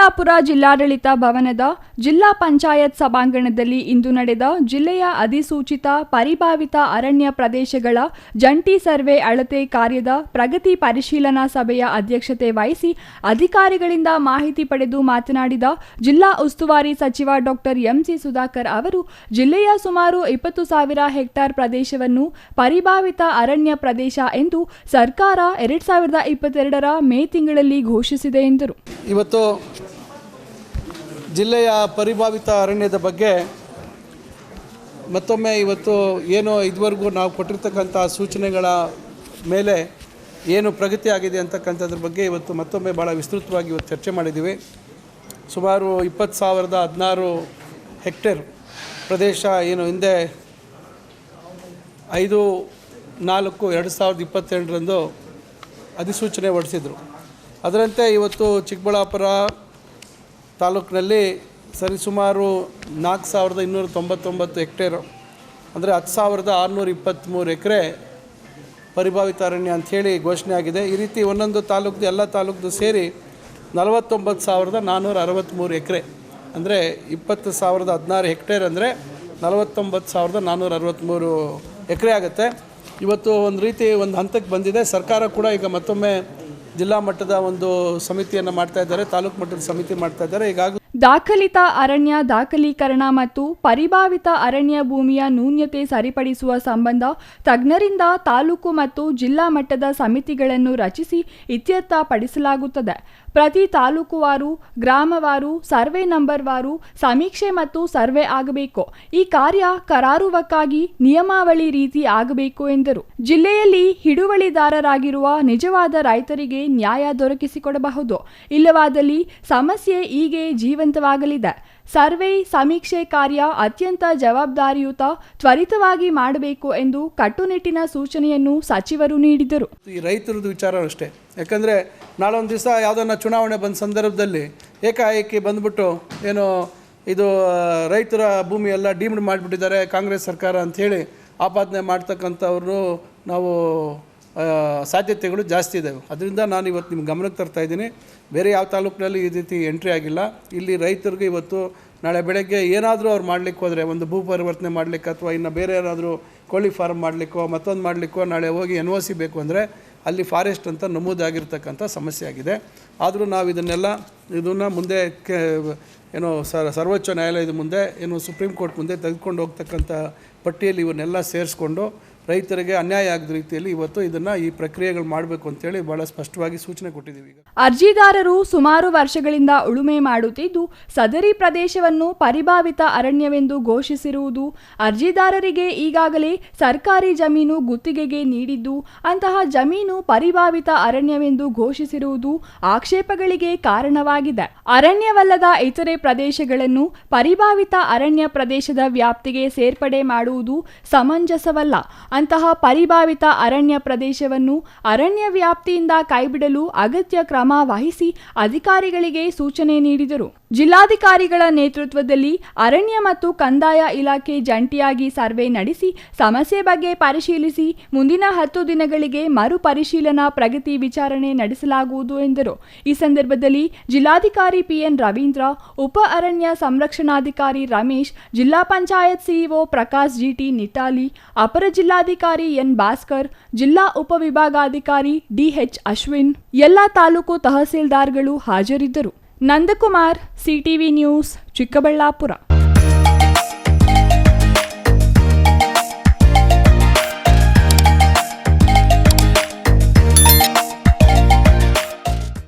ಚಿಕ್ಕಬಳ್ಳಾಪುರ ಜಿಲ್ಲಾಡಳಿತ ಭವನದ ಜಿಲ್ಲಾ ಪಂಚಾಯತ್ ಸಭಾಂಗಣದಲ್ಲಿ ಇಂದು ನಡೆದ ಜಿಲ್ಲೆಯ ಅಧಿಸೂಚಿತ ಪರಿಭಾವಿತ ಅರಣ್ಯ ಪ್ರದೇಶಗಳ ಜಂಟಿ ಸರ್ವೆ ಅಳತೆ ಕಾರ್ಯದ ಪ್ರಗತಿ ಪರಿಶೀಲನಾ ಸಭೆಯ ಅಧ್ಯಕ್ಷತೆ ವಹಿಸಿ ಅಧಿಕಾರಿಗಳಿಂದ ಮಾಹಿತಿ ಪಡೆದು ಮಾತನಾಡಿದ ಜಿಲ್ಲಾ ಉಸ್ತುವಾರಿ ಸಚಿವ ಡಾಕ್ಟರ್ ಎಂಸಿ ಸುಧಾಕರ್ ಅವರು ಜಿಲ್ಲೆಯ ಸುಮಾರು 20,000 ಹೆಕ್ಟೇರ್ ಪ್ರದೇಶವನ್ನು ಪರಿಭಾವಿತ ಅರಣ್ಯ ಪ್ರದೇಶ ಎಂದು ಸರ್ಕಾರ 2022ರ ಮೇ ತಿಂಗಳಲ್ಲಿ ಘೋಷಿಸಿದೆ ಎಂದರು. ಇವತ್ತು ಜಿಲ್ಲೆಯ ಪರಿಭಾವಿತ ಅರಣ್ಯದ ಬಗ್ಗೆ ಮತ್ತೊಮ್ಮೆ ಇವತ್ತು ಏನು ಇದುವರೆಗೂ ನಾವು ಕೊಟ್ಟಿರ್ತಕ್ಕಂಥ ಸೂಚನೆಗಳ ಮೇಲೆ ಏನು ಪ್ರಗತಿ ಆಗಿದೆ ಅಂತಕ್ಕಂಥದ್ರ ಬಗ್ಗೆ ಇವತ್ತು ಮತ್ತೊಮ್ಮೆ ಭಾಳ ವಿಸ್ತೃತವಾಗಿ ಇವತ್ತು ಚರ್ಚೆ ಮಾಡಿದ್ದೀವಿ. ಸುಮಾರು 20,016 ಹೆಕ್ಟೇರ್ ಪ್ರದೇಶ ಏನು ಹಿಂದೆ 5/4/2022ರಂದು ಅಧಿಸೂಚನೆ ಹೊರಡಿಸಿದರು. ಅದರಂತೆ ಇವತ್ತು ಚಿಕ್ಕಬಳ್ಳಾಪುರ ತಾಲೂಕಿನಲ್ಲಿ ಸರಿಸುಮಾರು 4,299 ಹೆಕ್ಟೇರು ಅಂದರೆ 10,623 ಎಕರೆ ಪರಿಭಾವಿತ ಅರಣ್ಯ ಅಂಥೇಳಿ ಘೋಷಣೆ ಆಗಿದೆ. ಈ ರೀತಿ ಒಂದೊಂದು ತಾಲೂಕು ಎಲ್ಲ ತಾಲೂಕು ಸೇರಿ 49,463 ಎಕರೆ ಅಂದರೆ 20,016 ಹೆಕ್ಟೇರ್ ಅಂದರೆ 49,463 ಎಕರೆ ಆಗುತ್ತೆ. ಇವತ್ತು ಒಂದು ರೀತಿ ಒಂದು ಹಂತಕ್ಕೆ ಬಂದಿದೆ. ಸರ್ಕಾರ ಕೂಡ ಈಗ ಮತ್ತೊಮ್ಮೆ ಜಿಲ್ಲಾ ಮಟ್ಟದ ಒಂದು ಸಮಿತಿಯನ್ನು ಮಾಡ್ತಾ ಇದ್ದಾರೆ, ತಾಲೂಕು ಮಟ್ಟದ ಸಮಿತಿ ಮಾಡ್ತಾ ಇದ್ದಾರೆ. ಈಗಾಗಲೇ ದಾಖಲಿತ ಅರಣ್ಯ ದಾಖಲೀಕರಣ ಮತ್ತು ಪರಿಭಾವಿತ ಅರಣ್ಯ ಭೂಮಿಯ ನ್ಯೂನ್ಯತೆ ಸರಿಪಡಿಸುವ ಸಂಬಂಧ ತಜ್ಞರಿಂದ ತಾಲೂಕು ಮತ್ತು ಜಿಲ್ಲಾ ಮಟ್ಟದ ಸಮಿತಿಗಳನ್ನು ರಚಿಸಿ ಇತ್ಯರ್ಥಪಡಿಸಲಾಗುತ್ತದೆ. ಪ್ರತಿ ತಾಲೂಕುವಾರು, ಗ್ರಾಮವಾರು, ಸರ್ವೆ ನಂಬರ್ವಾರು ಸಮೀಕ್ಷೆ ಮತ್ತು ಸರ್ವೆ ಆಗಬೇಕು. ಈ ಕಾರ್ಯ ಕರಾರುವಕ್ಕಾಗಿ ನಿಯಮಾವಳಿ ರೀತಿ ಆಗಬೇಕು ಎಂದರು. ಜಿಲ್ಲೆಯಲ್ಲಿ ಹಿಡುವಳಿದಾರರಾಗಿರುವ ನಿಜವಾದ ರೈತರಿಗೆ ನ್ಯಾಯ ದೊರಕಿಸಿಕೊಡಬಹುದು. ಇಲ್ಲವಾದಲ್ಲಿ ಸಮಸ್ಯೆ ಹೀಗೆ ಜೀವಂತವಾಗಲಿದೆ. ಸರ್ವೆ ಸಮೀಕ್ಷೆ ಕಾರ್ಯ ಅತ್ಯಂತ ಜವಾಬ್ದಾರಿಯುತ, ತ್ವರಿತವಾಗಿ ಮಾಡಬೇಕು ಎಂದು ಕಟ್ಟುನಿಟ್ಟಿನ ಸೂಚನೆಯನ್ನು ಸಚಿವರು ನೀಡಿದರು. ಈ ರೈತರದ್ದು ವಿಚಾರ ಅಷ್ಟೇ. ಯಾಕಂದರೆ ನಾಳೆ ಒಂದು ದಿವಸ ಯಾವುದನ್ನ ಚುನಾವಣೆ ಬಂದ ಸಂದರ್ಭದಲ್ಲಿ ಏಕಾಏಕಿ ಬಂದ್ಬಿಟ್ಟು ಏನೋ ಇದು ರೈತರ ಭೂಮಿ ಎಲ್ಲ ಡೀಮ್ಡ್ ಮಾಡಿಬಿಟ್ಟಿದ್ದಾರೆ ಕಾಂಗ್ರೆಸ್ ಸರ್ಕಾರ ಅಂಥೇಳಿ ಆಪಾದನೆ ಮಾಡ್ತಕ್ಕಂಥವ್ರು ನಾವು ಸಾಧ್ಯತೆಗಳು ಜಾಸ್ತಿ ಇದ್ದಾವೆ. ಅದರಿಂದ ನಾನು ಇವತ್ತು ನಿಮ್ಮ ಗಮನಕ್ಕೆ ತರ್ತಾ ಇದ್ದೀನಿ. ಬೇರೆ ಯಾವ ತಾಲೂಕಿನಲ್ಲಿ ಈ ರೀತಿ ಎಂಟ್ರಿ ಆಗಿಲ್ಲ. ಇಲ್ಲಿ ರೈತರಿಗೆ ಇವತ್ತು ನಾಳೆ ಬೆಳಗ್ಗೆ ಏನಾದರೂ ಅವ್ರು ಮಾಡಲಿಕ್ಕೆ ಹೋದರೆ, ಒಂದು ಭೂ ಪರಿವರ್ತನೆ ಮಾಡಲಿಕ್ಕೆ ಅಥವಾ ಇನ್ನು ಬೇರೆ ಏನಾದರೂ ಕೋಳಿ ಫಾರ್ಮ್ ಮಾಡಲಿಕ್ಕೋ ಮತ್ತೊಂದು ಮಾಡಲಿಕ್ಕೋ ನಾಳೆ ಹೋಗಿ NOC ಬೇಕು ಅಂದರೆ ಅಲ್ಲಿ ಫಾರೆಸ್ಟ್ ಅಂತ ನಮೂದಾಗಿರ್ತಕ್ಕಂಥ ಸಮಸ್ಯೆ ಆಗಿದೆ. ಆದರೂ ನಾವು ಇದನ್ನು ಮುಂದೆ ಏನೋ ಸರ್ವೋಚ್ಚ ನ್ಯಾಯಾಲಯದ ಮುಂದೆ ಏನು ಸುಪ್ರೀಂ ಕೋರ್ಟ್ ಮುಂದೆ ತೆಗೆದುಕೊಂಡು ಹೋಗ್ತಕ್ಕಂಥ ಪಟ್ಟಿಯಲ್ಲಿ ಇವನ್ನೆಲ್ಲ ಸೇರಿಸ್ಕೊಂಡು ರೈತರಿಗೆ ಅನ್ಯಾಯ ಆಗದ ರೀತಿಯಲ್ಲಿ ಇವತ್ತು ಈ ಪ್ರಕ್ರಿಯೆಗಳು ಮಾಡಬೇಕು ಅಂತೇಳಿ ಬಹಳ ಸ್ಪಷ್ಟವಾಗಿ ಸೂಚನೆ ಕೊಟ್ಟಿದ್ದೀವಿ. ಅರ್ಜಿದಾರರು ಸುಮಾರು ವರ್ಷಗಳಿಂದ ಉಳುಮೆ ಮಾಡುತ್ತಿದ್ದು ಸದರಿ ಪ್ರದೇಶವನ್ನು ಪರಿಭಾವಿತ ಅರಣ್ಯವೆಂದು ಘೋಷಿಸಿರುವುದು, ಅರ್ಜಿದಾರರಿಗೆ ಈಗಾಗಲೇ ಸರ್ಕಾರಿ ಜಮೀನು ಗುತ್ತಿಗೆಗೆ ನೀಡಿದ್ದು ಅಂತಹ ಜಮೀನು ಪರಿಭಾವಿತ ಅರಣ್ಯವೆಂದು ಘೋಷಿಸಿರುವುದು ಆಕ್ಷೇಪಗಳಿಗೆ ಕಾರಣವಾಗಿದೆ. ಅರಣ್ಯವಲ್ಲದ ಇತರೆ ಪ್ರದೇಶಗಳನ್ನು ಪರಿಭಾವಿತ ಅರಣ್ಯ ಪ್ರದೇಶದ ವ್ಯಾಪ್ತಿಗೆ ಸೇರ್ಪಡೆ ಮಾಡುವುದು ಸಮಂಜಸವಲ್ಲ. ಅಂತಹ ಪರಿಭಾವಿತ ಅರಣ್ಯ ಪ್ರದೇಶವನ್ನು ಅರಣ್ಯ ವ್ಯಾಪ್ತಿಯಿಂದ ಕೈಬಿಡಲು ಅಗತ್ಯ ಕ್ರಮ ವಹಿಸಿ ಅಧಿಕಾರಿಗಳಿಗೆ ಸೂಚನೆ ನೀಡಿದರು. ಜಿಲ್ಲಾಧಿಕಾರಿಗಳ ನೇತೃತ್ವದಲ್ಲಿ ಅರಣ್ಯ ಮತ್ತು ಕಂದಾಯ ಇಲಾಖೆ ಜಂಟಿಯಾಗಿ ಸರ್ವೆ ನಡೆಸಿ ಸಮಸ್ಯೆ ಬಗ್ಗೆ ಪರಿಶೀಲಿಸಿ ಮುಂದಿನ 10 ದಿನಗಳಿಗೆ ಮರು ಪರಿಶೀಲನಾ ಪ್ರಗತಿ ವಿಚಾರಣೆ ನಡೆಸಲಾಗುವುದು ಎಂದರು. ಈ ಸಂದರ್ಭದಲ್ಲಿ ಜಿಲ್ಲಾಧಿಕಾರಿ PN ರವೀಂದ್ರ, ಉಪ ಅರಣ್ಯ ಸಂರಕ್ಷಣಾಧಿಕಾರಿ ರಮೇಶ್, ಜಿಲ್ಲಾ ಪಂಚಾಯತ್ ಸಿಇಒ ಪ್ರಕಾಶ್ GT ನಿಟಾಲಿ, ಅಪರ ಜಿಲ್ಲಾಧಿಕಾರಿ N ಭಾಸ್ಕರ್, ಜಿಲ್ಲಾ ಉಪವಿಭಾಗಾಧಿಕಾರಿ DH ಅಶ್ವಿನ್, ಎಲ್ಲ ತಾಲೂಕು ತಹಸೀಲ್ದಾರ್ಗಳು ಹಾಜರಿದ್ದರು. Nandakumar, CTV news, Chikkaballapur.